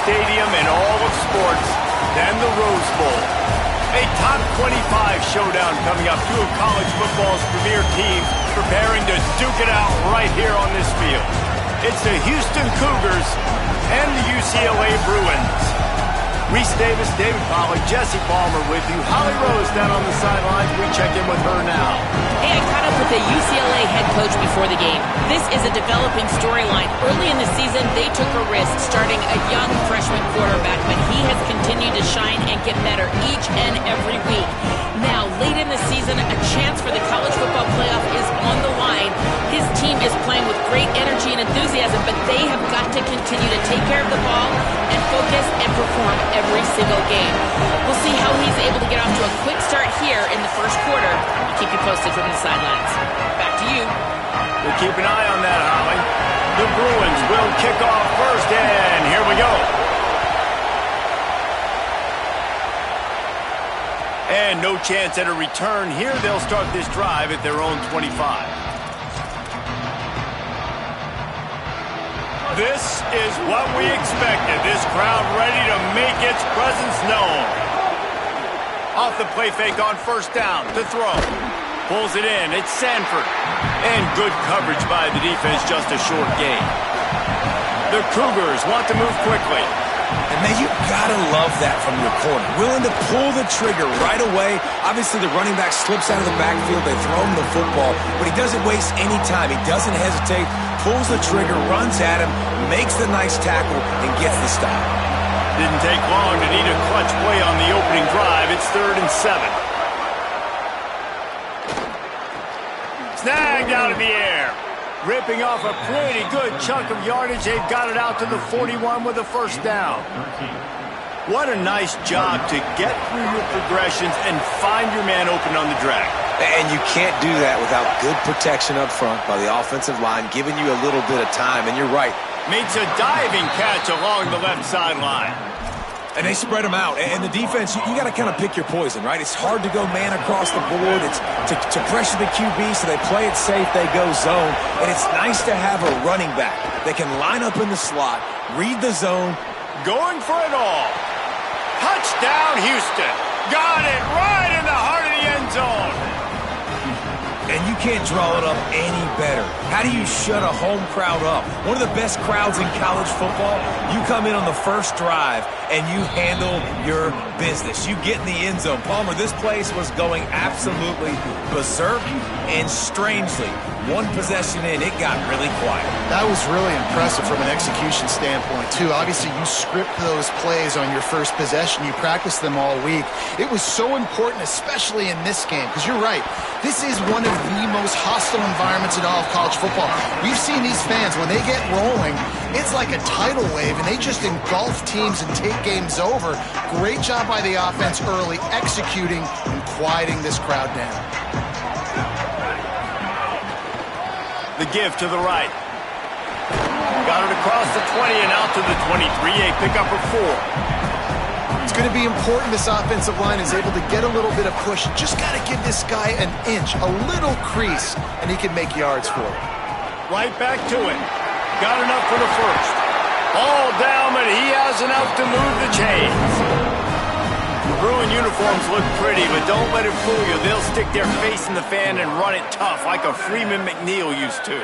stadium in all of sports than the Rose Bowl. A top 25 showdown coming up. Two of college football's premier teams preparing to duke it out right here on this field. It's the Houston Cougars and the UCLA Bruins. Reese Davis, David Pollack, Jesse Palmer with you. Holly Rose down on the sidelines. We check in with her now. Hey, I caught up with the UCLA head coach before the game. This is a developing storyline. Early in the season, they took a risk starting a young freshman quarterback, but he has continued to shine and get better each and every week. Now, late in the season, a chance for the college football playoff is on the line. His team is playing with great energy and enthusiasm, but they have got to continue to take care of the ball and focus and perform every single game. We'll see how he's able to get off to a quick start here in the first quarter. I'll keep you posted from the sidelines. Back to you. We'll keep an eye on that, Holly. The Bruins will kick off first, and here we go. And no chance at a return here. They'll start this drive at their own 25. This is what we expected. This crowd ready to make its presence known. Off the play fake on first down to throw. Pulls it in. It's Sanford. And good coverage by the defense, just a short gain. The Cougars want to move quickly. And, man, you gotta love that from your corner. Willing to pull the trigger right away. Obviously, the running back slips out of the backfield. They throw him the football, but he doesn't waste any time. He doesn't hesitate, pulls the trigger, runs at him, makes the nice tackle, and gets the stop. Didn't take long to need a clutch play on the opening drive. It's 3rd and 7. Snagged out of the air. Ripping off a pretty good chunk of yardage. They've got it out to the 41 with a first down. What a nice job to get through your progressions and find your man open on the drag. And you can't do that without good protection up front by the offensive line, giving you a little bit of time. And you're right. Makes a diving catch along the left sideline. And they spread them out. And the defense, you got to kind of pick your poison, right? It's hard to go man across the board. It's to pressure the QB, so they play it safe, they go zone. And it's nice to have a running back that can line up in the slot, read the zone. Going for it all. Touchdown, Houston. Got it right in the heart of the end zone. And you can't draw it up any better. How do you shut a home crowd up? One of the best crowds in college football. You come in on the first drive and you handle your business. You get in the end zone. Palmer, this place was going absolutely berserk, and strangely, one possession in, it got really quiet. That was really impressive from an execution standpoint, too. Obviously, you script those plays on your first possession. You practice them all week. It was so important, especially in this game, because you're right. This is one of the most hostile environments in all of college football. We've seen these fans, when they get rolling, it's like a tidal wave, and they just engulf teams and take games over. Great job by the offense early, executing and quieting this crowd down. The give to the right. Got it across the 20 and out to the 23. A pickup of 4. It's going to be important this offensive line is able to get a little bit of push. Just got to give this guy an inch, a little crease, and he can make yards for it. Right back to it. Got enough for the first. Ball down, but he has enough to move the chains. The Bruin uniforms look pretty, but don't let it fool you. They'll stick their face in the fan and run it tough like a Freeman McNeil used to.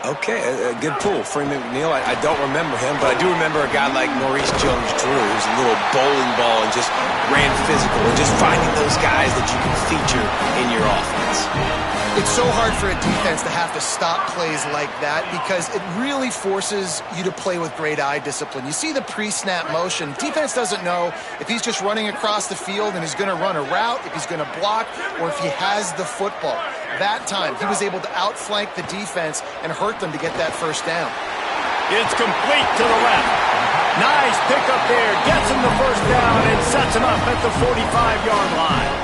Okay, a good pull. Freeman McNeil, I don't remember him, but I do remember a guy like Maurice Jones-Drew, who's a little bowling ball and just ran physical, and just finding those guys that you can feature in your offense. It's so hard for a defense to have to stop plays like that because it really forces you to play with great eye discipline. You see the pre-snap motion. Defense doesn't know if he's just running across the field and he's going to run a route, if he's going to block, or if he has the football. That time, he was able to outflank the defense and hurt them to get that first down. It's complete to the left. Nice pickup there. Gets him the first down and sets him up at the 45-yard line.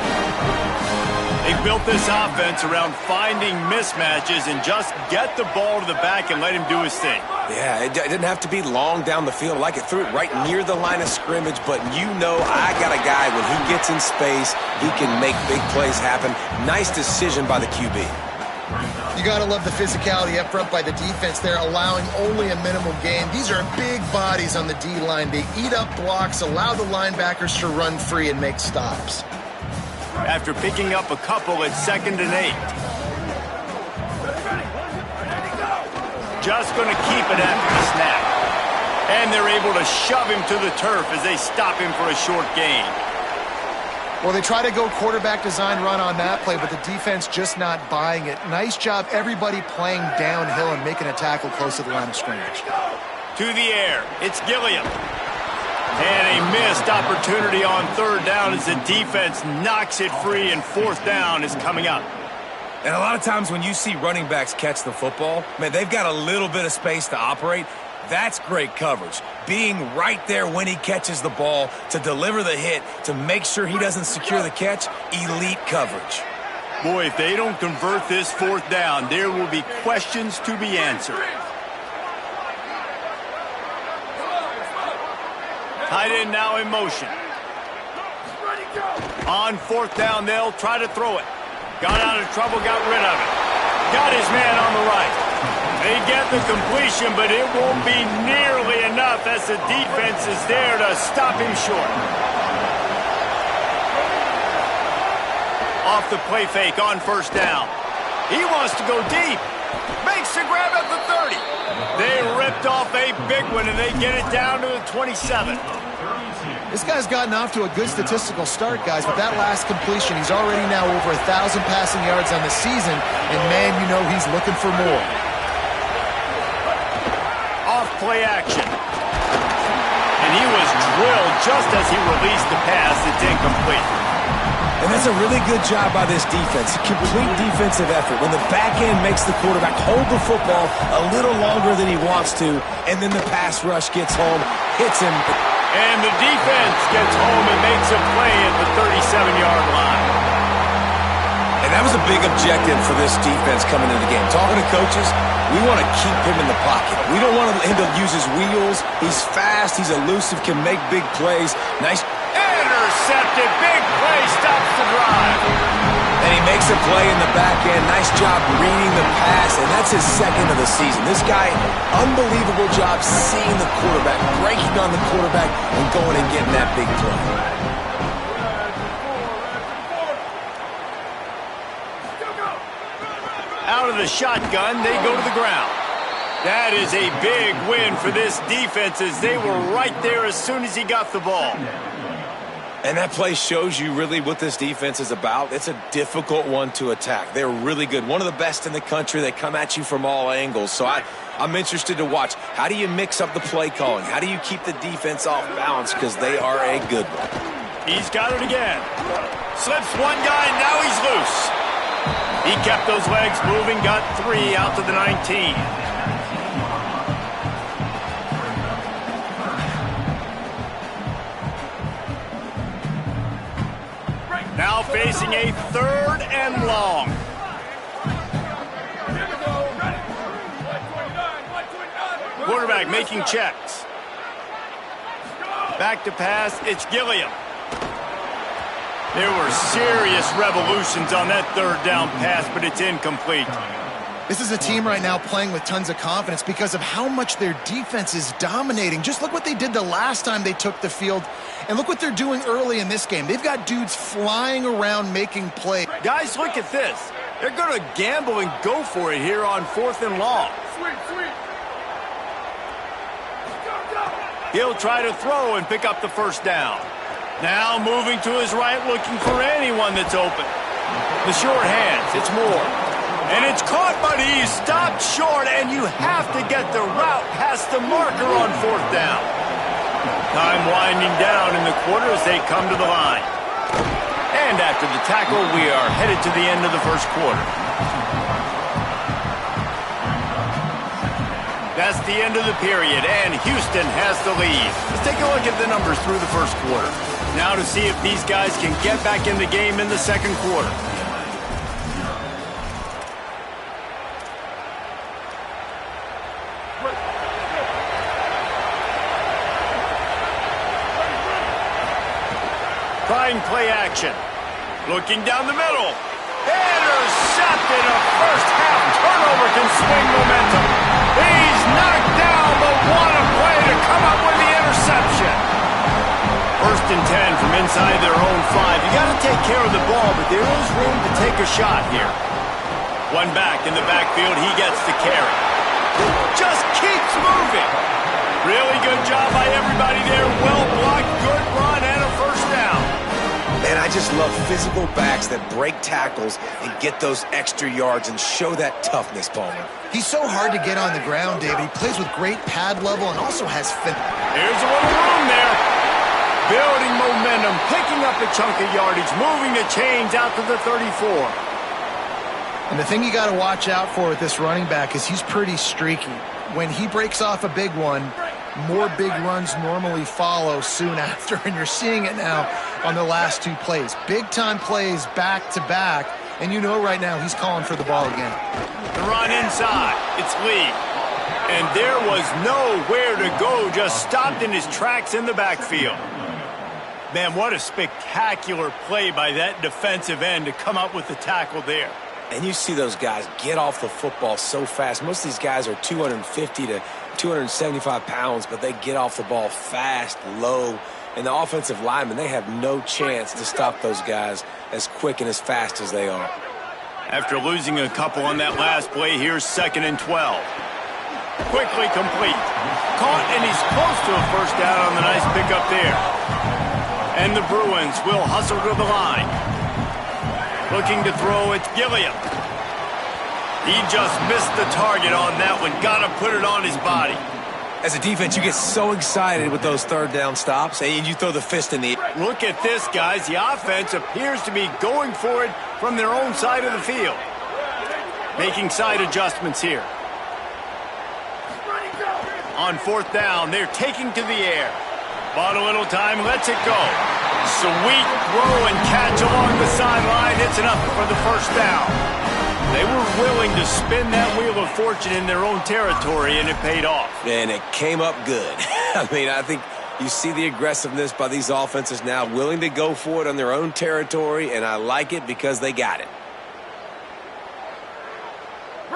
They built this offense around finding mismatches and just get the ball to the back and let him do his thing. Yeah, it didn't have to be long down the field. Like it threw it right near the line of scrimmage, but you know I got a guy, when he gets in space, he can make big plays happen. Nice decision by the QB. You got to love the physicality up front by the defense there, allowing only a minimal gain. These are big bodies on the D-line. They eat up blocks, allow the linebackers to run free and make stops. After picking up a couple at 2nd and 8. Just going to keep it after the snap. And they're able to shove him to the turf as they stop him for a short gain. Well, they try to go quarterback design run on that play, but the defense just not buying it. Nice job, everybody playing downhill and making a tackle close to the line of scrimmage. To the air, it's Gilliam. And a missed opportunity on 3rd down as the defense knocks it free, and 4th down is coming up. And a lot of times when you see running backs catch the football, man, they've got a little bit of space to operate. That's great coverage. Being right there when he catches the ball to deliver the hit, to make sure he doesn't secure the catch, elite coverage. Boy, if they don't convert this 4th down, there will be questions to be answered. Tight end now in motion. On 4th down, they'll try to throw it. Got out of trouble, got rid of it. Got his man on the right. They get the completion, but it won't be nearly enough as the defense is there to stop him short. Off the play fake on 1st down. He wants to go deep. Makes the grab at the 30. They ripped off a big one, and they get it down to the 27. This guy's gotten off to a good statistical start, guys, but that last completion, he's already now over 1,000 passing yards on the season, and man, you know he's looking for more. Off play action. And he was drilled just as he released the pass. It's incomplete. And that's a really good job by this defense. Complete defensive effort. When the back end makes the quarterback hold the football a little longer than he wants to, and then the pass rush gets home, hits him. And the defense gets home and makes a play at the 37-yard line. And that was a big objective for this defense coming into the game. Talking to coaches, we want to keep him in the pocket. We don't want him to use his wheels. He's fast. He's elusive, can make big plays. Nice. Intercepted. Big play. Stops the drive. And he makes a play in the back end. Nice job reading the pass, and that's his 2nd of the season. This guy, unbelievable job seeing the quarterback, breaking on the quarterback, and going and getting that big play. Out of the shotgun, they go to the ground. That is a big win for this defense as they were right there as soon as he got the ball. And that play shows you really what this defense is about. It's a difficult one to attack. They're really good. One of the best in the country. They come at you from all angles. So I'm interested to watch. How do you mix up the play calling? How do you keep the defense off balance? Because they are a good one. He's got it again. Slips one guy, and now he's loose. He kept those legs moving, got 3 out to the 19. Now facing a 3rd and long. Quarterback making checks. Back to pass, it's Gilliam. There were serious revolutions on that 3rd down pass, but it's incomplete. This is a team right now playing with tons of confidence because of how much their defense is dominating. Just look what they did the last time they took the field, and look what they're doing early in this game. They've got dudes flying around making plays. Guys, look at this. They're going to gamble and go for it here on 4th and long. He'll try to throw and pick up the 1st down. Now moving to his right, looking for anyone that's open. The short hands, it's Moore. And it's caught, but he's stopped short, and you have to get the route past the marker on 4th down. Time winding down in the quarter as they come to the line. And after the tackle, we are headed to the end of the 1st quarter. That's the end of the period, and Houston has the lead. Let's take a look at the numbers through the 1st quarter. Now to see if these guys can get back in the game in the 2nd quarter. Trying play action. Looking down the middle. Intercepted intercepted. A first-half turnover can swing momentum. He's knocked down, but what a play to come up with the interception. 1st and 10 from inside their own 5. You got to take care of the ball, but there is room to take a shot here. One back in the backfield. He gets the carry. Just keeps moving. Really good job by everybody there. Well blocked, good run, and a first down. Man, I just love physical backs that break tackles and get those extra yards and show that toughness, Palmer. He's so hard to get on the ground, David. He plays with great pad level and also has fin. There's a little room there. Building momentum, picking up a chunk of yardage, moving the chains out to the 34. And the thing you got to watch out for with this running back is he's pretty streaky. When he breaks off a big one, more big runs normally follow soon after, and you're seeing it now on the last 2 plays. Big-time plays back-to-back, and you know right now he's calling for the ball again. The run inside. It's Lee. And there was nowhere to go, just stopped in his tracks in the backfield. Man, what a spectacular play by that defensive end to come up with the tackle there. And you see those guys get off the football so fast. Most of these guys are 250 to 275 pounds, but they get off the ball fast, low. And the offensive linemen, they have no chance to stop those guys as quick and as fast as they are. After losing a couple on that last play, here's 2nd and 12. Quickly complete. Caught, and he's close to a first down on the nice pickup there. And the Bruins will hustle to the line. Looking to throw, it's Gilliam. He just missed the target on that one. Got to put it on his body. As a defense, you get so excited with those 3rd down stops, and you throw the fist in the air. Look at this, guys. The offense appears to be going for it from their own side of the field. Making side adjustments here. On 4th down, they're taking to the air. Bought a little time, lets it go. Sweet throw and catch along the sideline. It's enough for the first down. They were willing to spin that wheel of fortune in their own territory, and it paid off. And it came up good. I mean, I think you see the aggressiveness by these offenses now, willing to go for it on their own territory, and I like it because they got it.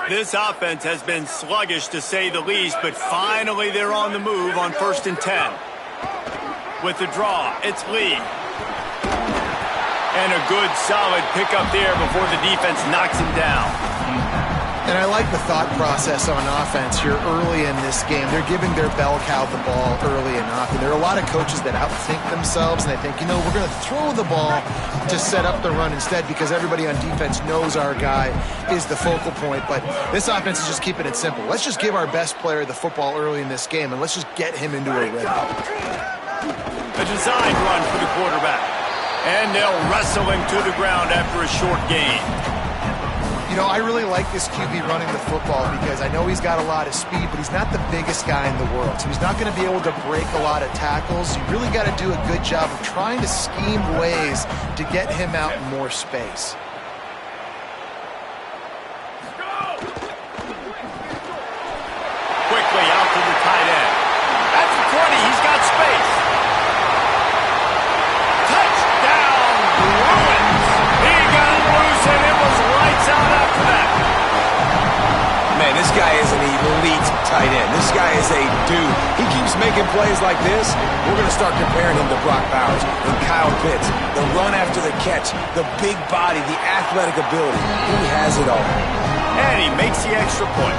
This offense has been sluggish, to say the least, but finally they're on the move on 1st and 10. With the draw, it's Lee. And a good, solid pickup there before the defense knocks him down. And I like the thought process on offense here early in this game. They're giving their bell cow the ball early enough. And there are a lot of coaches that outthink themselves, and they think, you know, we're going to throw the ball to set up the run instead because everybody on defense knows our guy is the focal point. But this offense is just keeping it simple. Let's just give our best player the football early in this game, and let's just get him into a rhythm. A designed run for the quarterback. And they'll wrestle him to the ground after a short gain. You know, I really like this QB running the football because I know he's got a lot of speed, but he's not the biggest guy in the world. So he's not going to be able to break a lot of tackles. You really got to do a good job of trying to scheme ways to get him out in more space. Quickly out to the tight end. That's the 20. He's got space. Touchdown, Bruins. He got loose, and it was lights out after that. Man, this guy is an elite tight end. This guy is a dude. He keeps making plays like this. We're going to start comparing him to Brock Bowers and Kyle Pitts. The run after the catch, the big body, the athletic ability. He has it all. And he makes the extra point.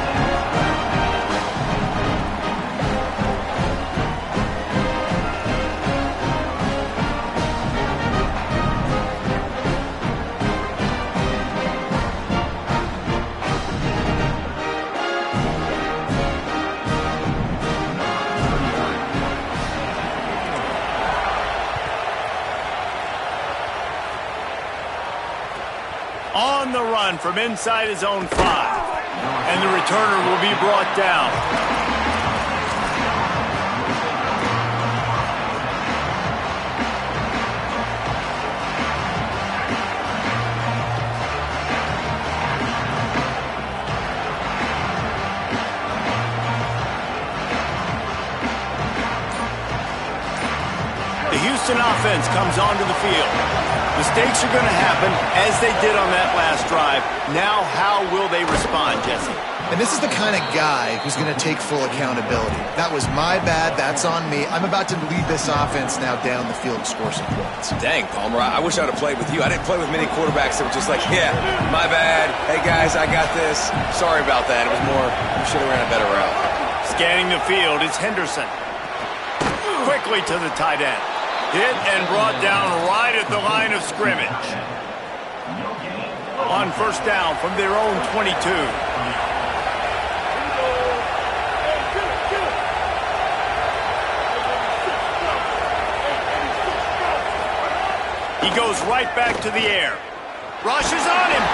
On the run from inside his own 5. And the returner will be brought down. opposing offense comes onto the field. Mistakes are going to happen, as they did on that last drive. Now, how will they respond, Jesse? And this is the kind of guy who's going to take full accountability. That was my bad. That's on me. I'm about to lead this offense now down the field and score some points. Dang, Palmer, I wish I'd have played with you. I didn't play with many quarterbacks that were just like, yeah, my bad. Hey, guys, I got this. Sorry about that. It was more, you should have ran a better route. Scanning the field, it's Henderson. Quickly to the tight end. Hit and brought down right at the line of scrimmage. On first down from their own 22. He goes right back to the air. Rushes on him.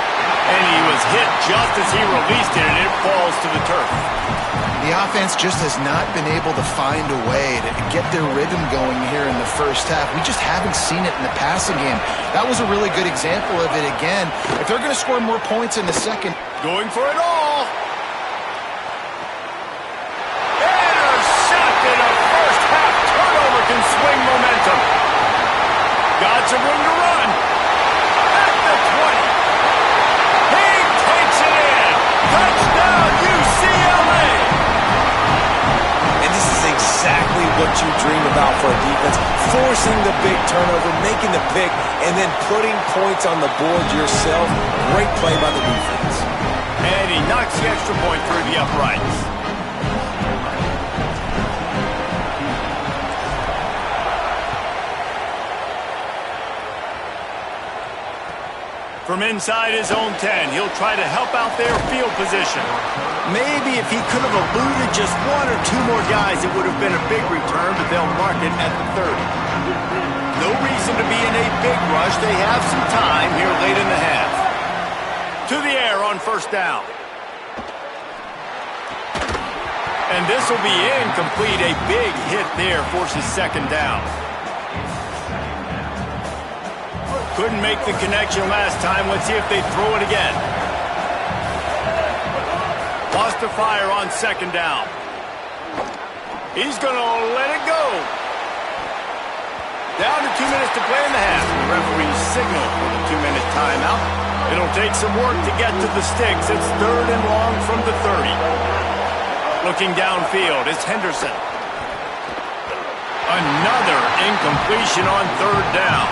And he was hit just as he released it, and it falls to the turf. The offense just has not been able to find a way to get their rhythm going here in the first half. We just haven't seen it in the passing game. That was a really good example of it again. If they're going to score more points in the second. Going for it all. Intercepted. A first half turnover can swing momentum. Got some room to run. At the 20. He takes it in. Touchdown, UCLA. And this is exactly what you dream about for a defense. Forcing the big turnover, making the pick, and then putting points on the board yourself. Great play by the defense. And he knocks the extra point through the uprights. From inside his own 10, he'll try to help out their field position. Maybe if he could have eluded just one or two more guys, it would have been a big return, but they'll mark it at the 30. No reason to be in a big rush. They have some time here late in the half. To the air on first down. And this will be incomplete. A big hit there forces second down. Couldn't make the connection last time. Let's see if they throw it again. Lost the fire on second down. He's going to let it go. Down to 2 minutes to play in the half. The referee signaled for the 2-minute timeout. It'll take some work to get to the sticks. It's third and long from the 30. Looking downfield, it's Henderson. Another incompletion on third down.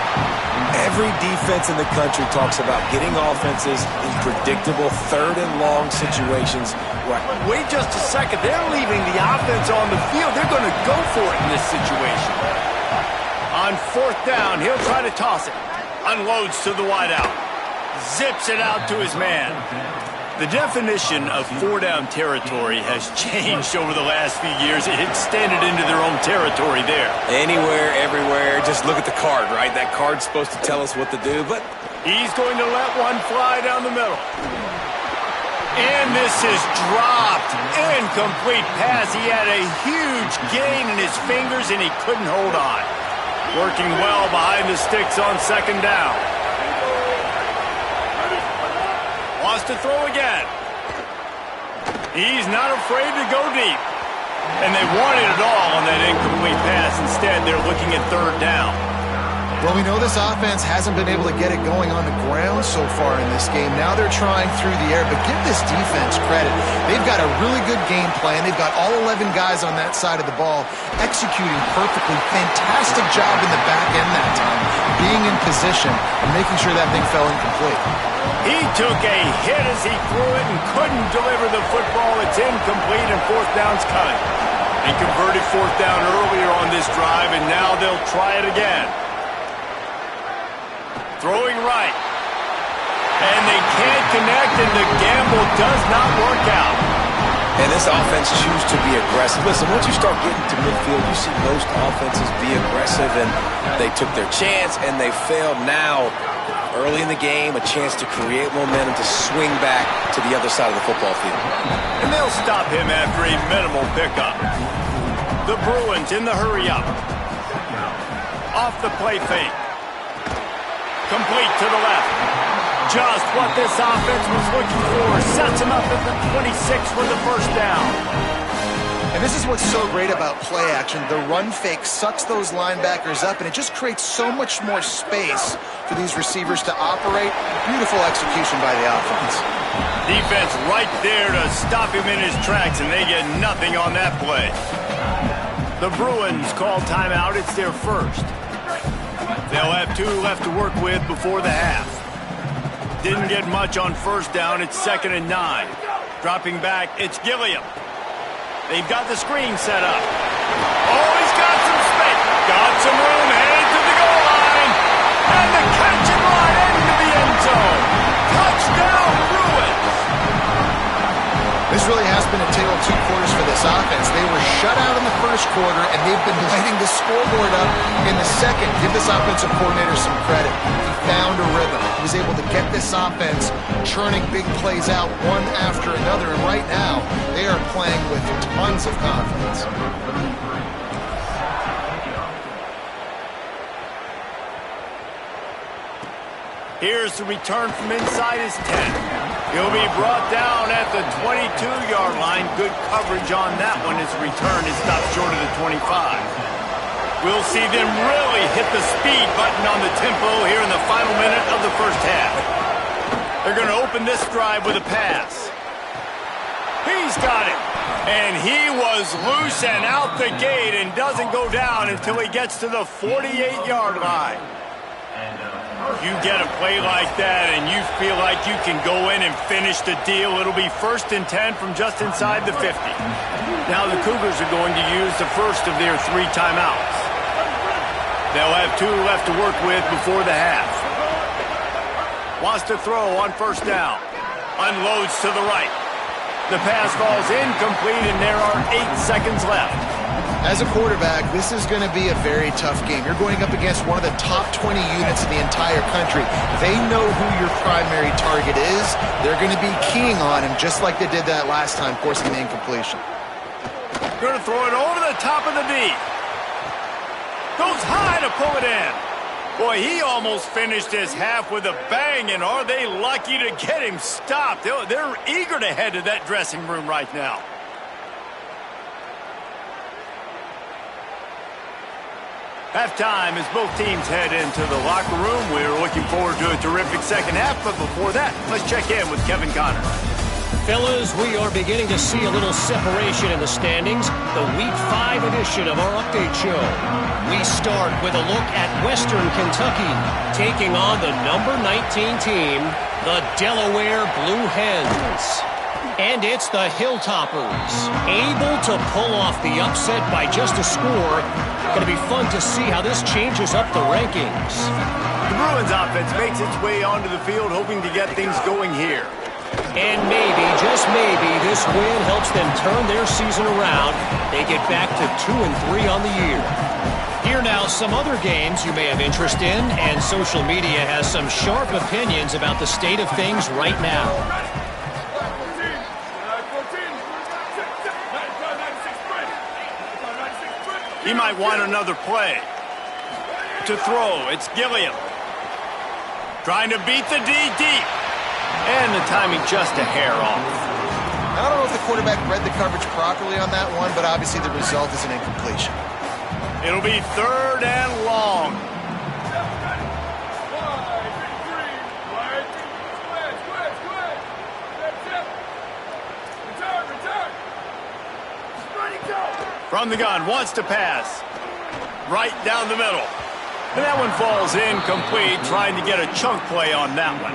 Every defense in the country talks about getting offenses in predictable third and long situations. Wait just a second. They're leaving the offense on the field. They're going to go for it in this situation. On fourth down, he'll try to toss it. Unloads to the wideout. Zips it out to his man. The definition of four-down territory has changed over the last few years. It extended into their own territory there. Anywhere, everywhere. Just look at the card, right? That card's supposed to tell us what to do, but he's going to let one fly down the middle. And this is dropped. Incomplete pass. He had a huge gain in his fingers, and he couldn't hold on. Working well behind the sticks on second down. Wants to throw again. He's not afraid to go deep. And they wanted it all on that incomplete pass. Instead, they're looking at third down. Well, we know this offense hasn't been able to get it going on the ground so far in this game. Now they're trying through the air, but give this defense credit. They've got a really good game plan. They've got all 11 guys on that side of the ball executing perfectly. Fantastic job in the back end that time, being in position and making sure that thing fell incomplete. He took a hit as he threw it and couldn't deliver the football. It's incomplete, and fourth down's coming. They converted fourth down earlier on this drive, and now they'll try it again. Throwing right. And they can't connect, and the gamble does not work out. And this offense chooses to be aggressive. Listen, once you start getting to midfield, you see most offenses be aggressive, and they took their chance, and they failed. Now, early in the game, a chance to create momentum to swing back to the other side of the football field. And they'll stop him after a minimal pickup. The Bruins in the hurry-up. Off the play fake. Complete to the left. Just what this offense was looking for. Sets him up at the 26 for the first down. And this is what's so great about play action. The run fake sucks those linebackers up, and it just creates so much more space for these receivers to operate. Beautiful execution by the offense. Defense right there to stop him in his tracks, and they get nothing on that play. The Bruins call timeout. It's their first. They'll have 2 left to work with before the half. Didn't get much on first down. It's 2nd and 9. Dropping back, it's Gilliam. They've got the screen set up. Oh, he's got some space. Got some room, headed to the goal line. And the catch and run into the end zone. Touchdown, Bruins. This really has been a tale of 2 quarters for this offense. They were shut out in the first quarter, and they've been lighting the scoreboard up in the second. Give this offensive coordinator some credit. He found a rhythm. He was able to get this offense churning big plays out one after another, and right now they are playing with tons of confidence. Here's the return from inside his 10. He'll be brought down at the 22-yard line. Good coverage on that one as the return is stopped short of the 25. We'll see them really hit the speed button on the tempo here in the final minute of the first half. They're going to open this drive with a pass. He's got it. And he was loose and out the gate and doesn't go down until he gets to the 48-yard line. You get a play like that and you feel like you can go in and finish the deal. It'll be 1st and 10 from just inside the 50. Now the Cougars are going to use the first of their 3 timeouts. They'll have 2 left to work with before the half. Wants to throw on first down. Unloads to the right. The pass falls incomplete and there are 8 seconds left. As a quarterback, this is going to be a very tough game. You're going up against one of the top 20 units in the entire country. They know who your primary target is. They're going to be keying on him just like they did that last time, forcing the incompletion. Going to throw it over the top of the knee. Goes high to pull it in. Boy, he almost finished his half with a bang, and are they lucky to get him stopped. They're eager to head to that dressing room right now. Halftime as both teams head into the locker room. We're looking forward to a terrific second half, but before that, let's check in with Kevin Connor. Fellas, we are beginning to see a little separation in the standings. The Week 5 edition of our update show. We start with a look at Western Kentucky, taking on the number 19 team, the Delaware Blue Hens. And it's the Hilltoppers, able to pull off the upset by just a score. Going to be fun to see how this changes up the rankings. The Bruins offense makes its way onto the field, hoping to get things going here. And maybe, just maybe, this win helps them turn their season around. They get back to 2-3 on the year. Here now, some other games you may have interest in, and social media has some sharp opinions about the state of things right now. He might want another play. To throw, it's Gilliam. Trying to beat the D deep. And the timing just a hair off. I don't know if the quarterback read the coverage properly on that one, but obviously the result is an incompletion. It'll be 3rd and long. From the gun, wants to pass. Right down the middle. And that one falls incomplete, trying to get a chunk play on that one.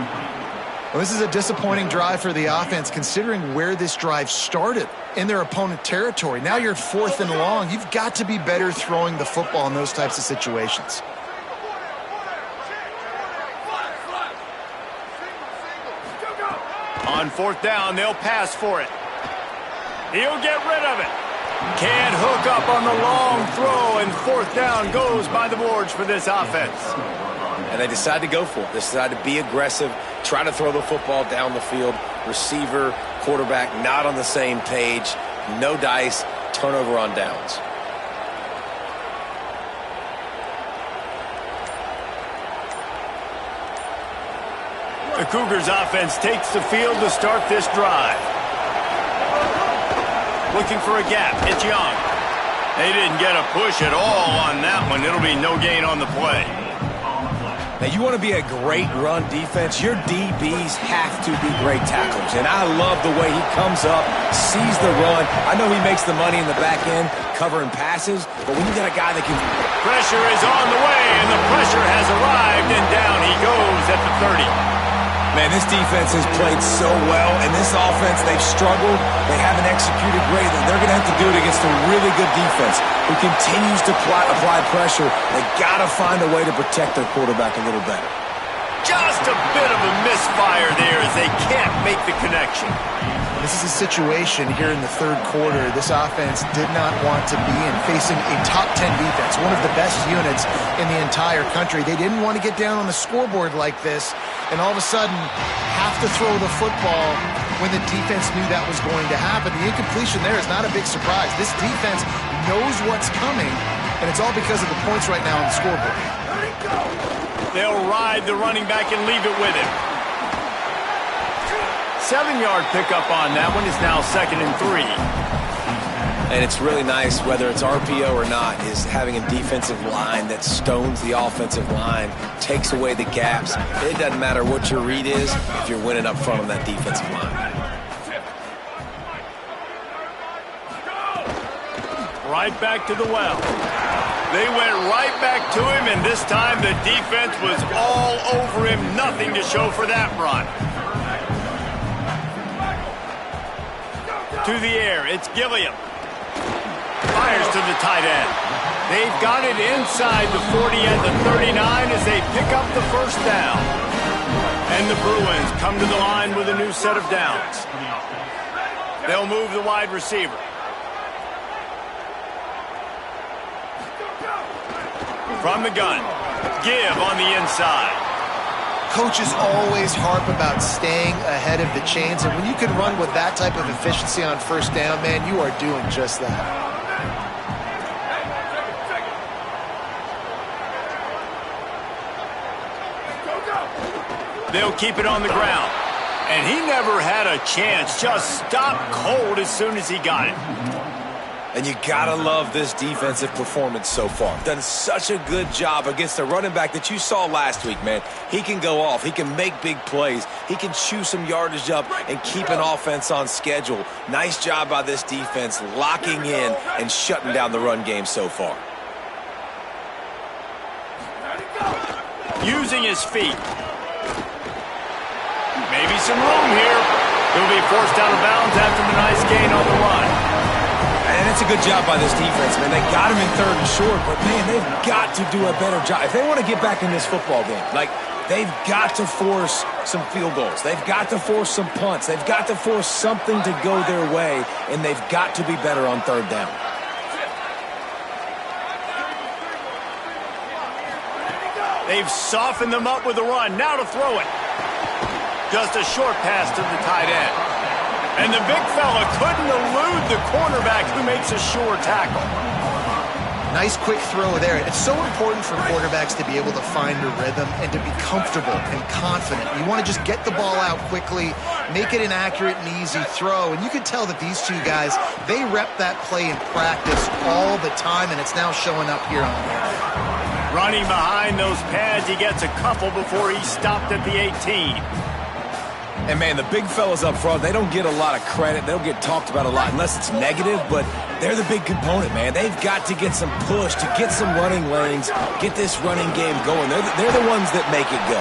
Well, this is a disappointing drive for the offense, considering where this drive started in their opponent territory. Now you're at 4th and long. You've got to be better throwing the football in those types of situations. On 4th down, they'll pass for it. He'll get rid of it. Can't hook up on the long throw, and 4th down goes by the boards for this offense. And they decide to go for it. They decide to be aggressive, try to throw the football down the field. Receiver, quarterback, not on the same page. No dice, turnover on downs. The Cougars offense takes the field to start this drive. looking for a gap. It's Young. They didn't get a push at all on that one. It'll be no gain on the play. Now, you want to be a great run defense, your DBs have to be great tacklers. And I love the way he comes up, sees the run. I know he makes the money in the back end, covering passes, but when you got a guy that can... Pressure is on the way, and the pressure has arrived, and down he goes at the 30. Man, this defense has played so well, and this offense, they've struggled. They haven't executed great. They're going to have to do it against a really good defense who continues to apply pressure. They got to find a way to protect their quarterback a little better. Just a bit of a misfire there as they can't make the connection. This is a situation here in the third quarter this offense did not want to be in, facing a top 10 defense, one of the best units in the entire country. They didn't want to get down on the scoreboard like this and all of a sudden have to throw the football when the defense knew that was going to happen. The incompletion there is not a big surprise. This defense knows what's coming, and it's all because of the points right now on the scoreboard. They'll ride the running back and leave it with him. 7-yard pickup on that one. Is now 2nd and 3. And it's really nice, whether it's RPO or not, is having a defensive line that stones the offensive line, takes away the gaps. It doesn't matter what your read is if you're winning up front on that defensive line. Right back to the well. They went right back to him, and this time the defense was all over him. Nothing to show for that run. To the air, it's Gilliam. Fires to the tight end. They've got it inside the 40 and the 39 as they pick up the first down. And the Bruins come to the line with a new set of downs. They'll move the wide receiver. From the gun, give on the inside. Coaches always harp about staying ahead of the chains, and when you can run with that type of efficiency on first down, man, you are doing just that. They'll keep it on the ground, and he never had a chance. Just stopped cold as soon as he got it. And you gotta love this defensive performance so far. Done such a good job against the running back that you saw last week, man. He can go off. He can make big plays. He can chew some yardage up and keep an offense on schedule. Nice job by this defense locking in and shutting down the run game so far. Using his feet. Maybe some room here. He'll be forced out of bounds after the nice gain on the run. And it's a good job by this defense, man. They got him in 3rd and short, but, man, they've got to do a better job. If they want to get back in this football game, they've got to force some field goals. They've got to force some punts. They've got to force something to go their way, and they've got to be better on 3rd down. They've softened them up with a run. Now to throw it. Just a short pass to the tight end. And the big fella couldn't elude the cornerback who makes a sure tackle. Nice quick throw there. It's so important for quarterbacks to be able to find a rhythm and to be comfortable and confident. You want to just get the ball out quickly, make it an accurate and easy throw. And you can tell that these two guys, they rep that play in practice all the time, and it's now showing up here on the field. Running behind those pads, he gets a couple before he stopped at the 18. And, man, the big fellas up front, they don't get a lot of credit. They don't get talked about a lot unless it's negative, but they're the big component, man. They've got to get some push, to get some running lanes, get this running game going. They're the ones that make it go.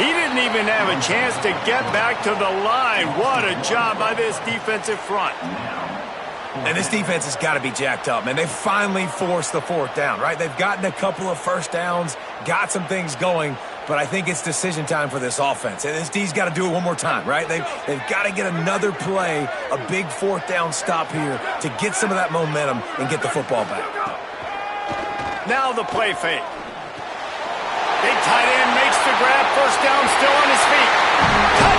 He didn't even have a chance to get back to the line. What a job by this defensive front. And this defense has got to be jacked up, man. They finally forced the 4th down, right? They've gotten a couple of first downs, got some things going, but I think it's decision time for this offense. And this D's got to do it one more time, right? They've got to get another play, a big 4th down stop here to get some of that momentum and get the football back. Now the play fake. Big tight end makes the grab. First down, still on his feet. Touch!